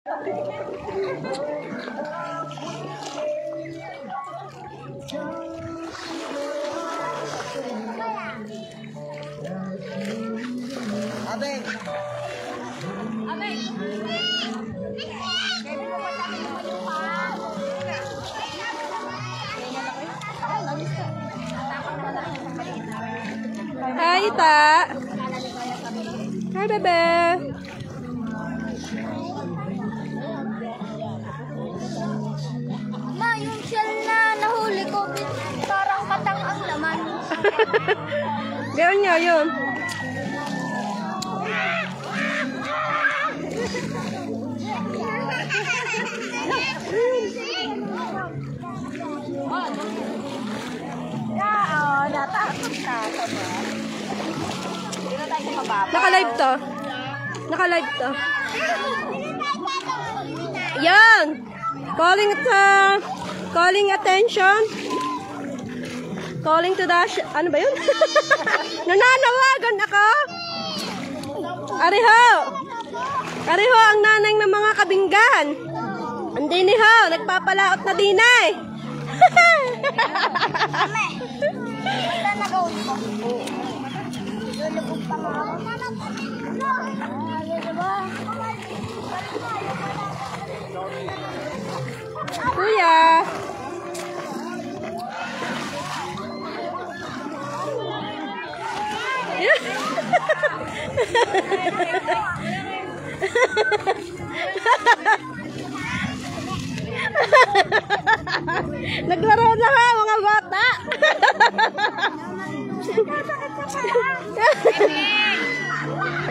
Hi, Ita. Hi, bebe. Ma, yung shell na nahuli ko, parang katang ang laman. Gawin niyo yun. Natakot ka ba? Naka-live to. Naka-live to. Yan. Calling attention. Calling to the... Ano ba yun? Nananawagan ako. Ariho. Ariho ang nanay ng mga kabinggan. Hindi ni ho. Nagpapalaot na dinay. Basta nag-out ko. Lulubog pa nga ako. Kuya. Naglaro na ha, mga bata.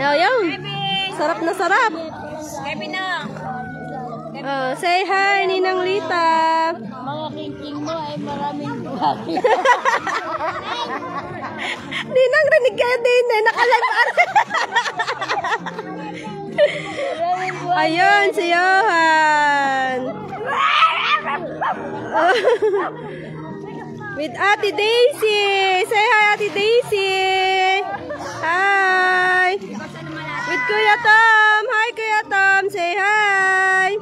Ayaw. Sarap na sarap. Say hi, Ninang Lita. Mga king mo ay maraming buhaki. Ninang, rinig kayo din eh. Nakalive. Ayun, si Johan. With Ate Daisy. Say hi, Ate Daisy. Hi. With Kuya Tom. Hi, Kuya Tom. Say hi.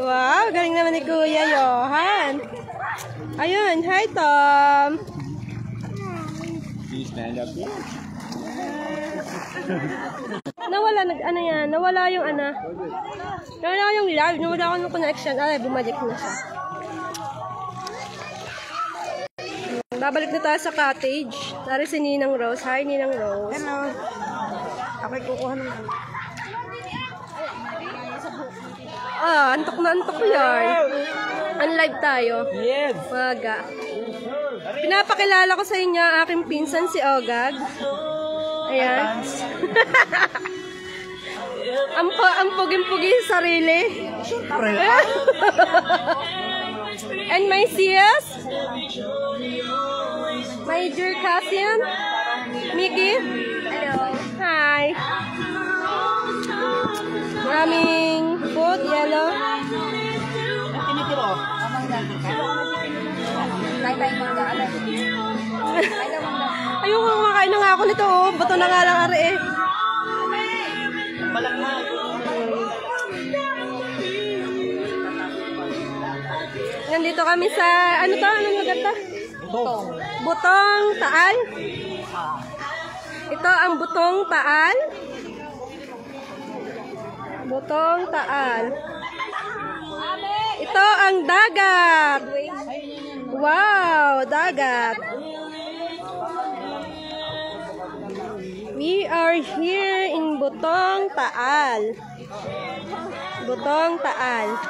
Wow, galing naman ni Kuya Johan. Ayun, hi Tom. Nawala nawala yung nawala yung live, nawala ako ng connection. Ay, bumalik na siya. Babalik na tayo sa cottage. Tari si Ninang Rose. Hi, Ninang Rose. Hello. Ako'y kukuha ng... Antok na antok yan. Unlive tayo. Yes. Maga. Pinapakilala ko sa inyo ang aking pinsan si Ogag. Ayan. Ang puging-pugi sa sarili. And my sis, my dear cousin, Mickey. Hello. Hi. Maraming food, yellow. Tinitiro. Ayoko kumakain na nga ako nito. Bato na nga lang ari eh. Nandito kami sa, ano to? Anong lugar to? Butong Taal. Ito ang Butong Taal. Butong Taal. Ito ang dagat. Wow, dagat. We are here in Butong Taal. Butong Taal.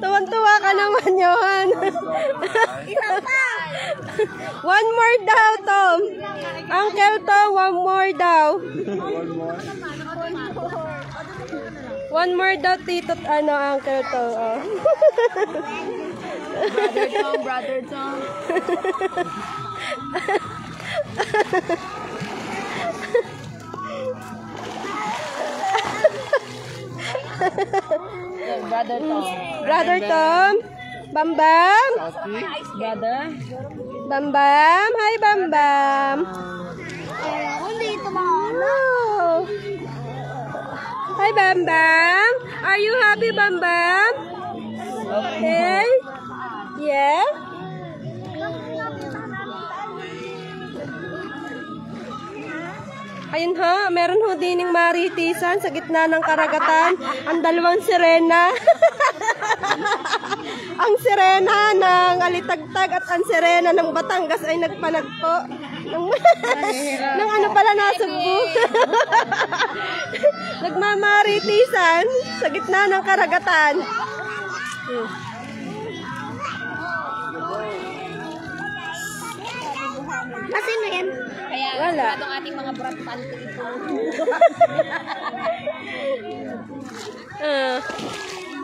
Tuwan-tuwa ka naman, Johan. One more daw, Tom. Uncle Tom, one more daw. One more daw, Tito, Uncle Tom. Oh. Brother Tom. Brother Tom. Brother Tom. Bam Bam. Brother. Bam Bam. Hi, Bam Bam. Dito mga Wow. Hi, Bam Bam. Are you happy, Bam Bam? Okay. Yeah? Ayun ha, meron ho dining maritisan sa gitna ng karagatan. Ang dalawang sirena. Ang sirena ng Alitagtag at ang sirena ng Batangas ay nagpanagpo. Nang ano pala nasugbo. Nagmamaritisan sa gitna ng karagatan. Masino yan? Kaya Wala. itong ating mga brat panty.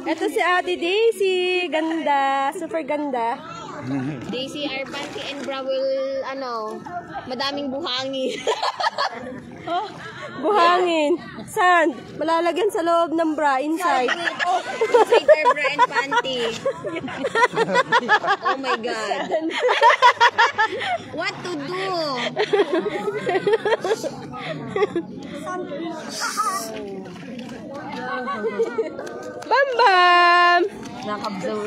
Ito si Ate Daisy. Ganda. Super ganda. Daisy, our panty and bra will, madaming buhangin. Buhangin. Sand. Malalagyan sa loob ng bra. Inside. Inside our bra and panty. Oh my God. What to do? Bam Bam! Nakabzaw.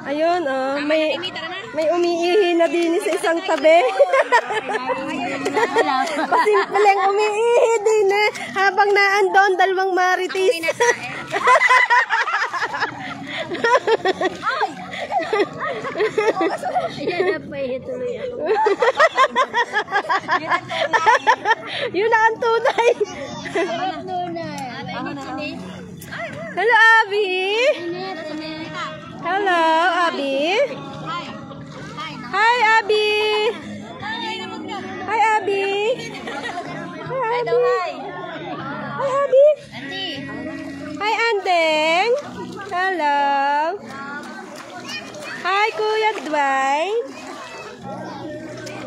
Ayun, may umiihi na din sa isang tabi. Pasimpleng umiihi din eh. Habang naandon, dalawang maritis. Yan na pa tuloy ako. Yun na ang tunay. Hello, Abby. Hello, Abby. Hi, Abby. Hi, Abby. Hi, Abby. Hi, Abby. Hi, Andeng. Hello. Hi, Kuya Dwight.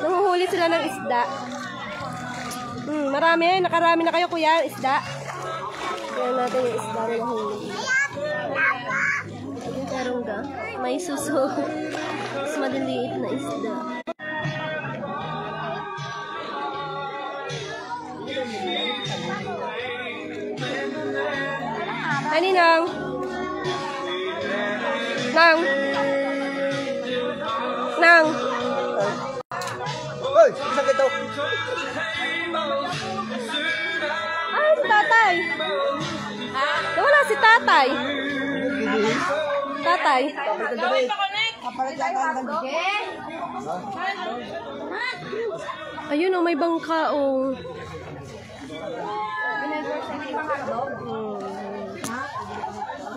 Nanguhuli sila ng isda. Marami. Nakarami na kayo, Kuya, isda. Kaya natin yung isda na nahuli. Yung karungga. May suso. Mas maliliit na isda. Ani Nang? Nang? Nang? Hoy, isa kito. Ay, si tatay. Nawala si tatay. Tatay. Ayun, may bangka, oh.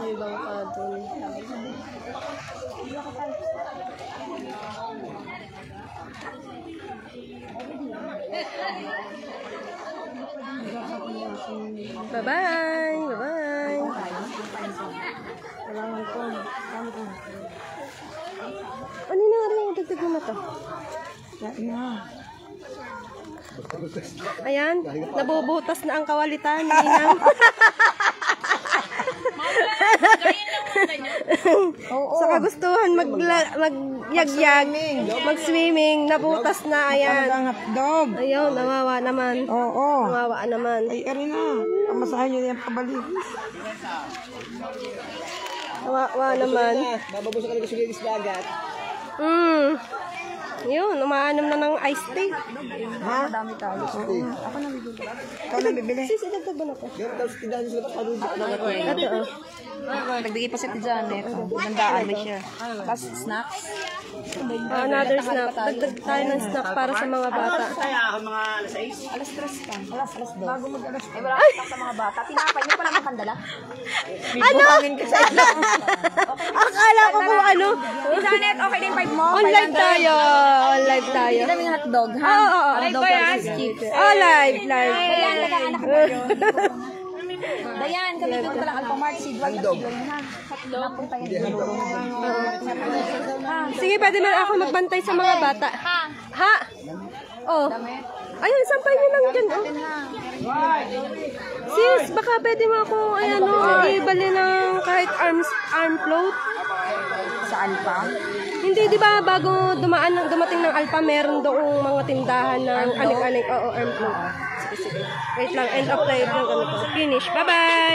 May bangka doon. Bye-bye. Bye-bye. Ano na rin? Dagdag mo na to. Ayan. Nabubutas na ang kawalitan. Ninang. Sa kagustuhan magyagyag, mag-swimming, nabutas na, ayan. Ayun, nawawa naman. Nawawa naman. Ay, ari na. Pamasahin nyo yan pabalik. Nawawa naman. Bababusa ka na kasi sa dagat. Yun, umaanom na ng iced tea. Ha? Madami tayo. Ako na bibili. Ikaw na bibili. Sis, idagdag ba na to? Yung tapos tindahan sila papadudok na ako. Ito, Nagbigay pa si Tijan eh. Nandaan na siya. Tapos snacks. Another snack. Dagdag tayo ng snack para sa mga bata. Alas 3 ka. Alas 2. Bago mag-alas 2. Wala ka sa mga bata. Tinapay niyo pala ng kandala. Ano? Akala ko kung ano. Janet, okay din 5 mo? On live tayo. On live tayo. Hindi kami hotdog, ha? Oo. Live ba yan? Oh, live. Dayan, nag-anak mo yun. Dayan, kami doon palang Alphamart, Sidwal at Sidwal na. Napunta yan. Sige, pwede man ako magbantay sa mga bata. Ha? Oh. Ayun, sampay niyo lang dyan. Oh. Sis, baka pwede mo ako, ayan o, ibali ng kahit arm float. Sa Alpha? Hindi, di ba, bago dumating ng Alpha, meron doong mga tindahan ng anik-anik. Oo, arm float. Sige. Wait lang, end of live ng ano to. Finish. Bye-bye!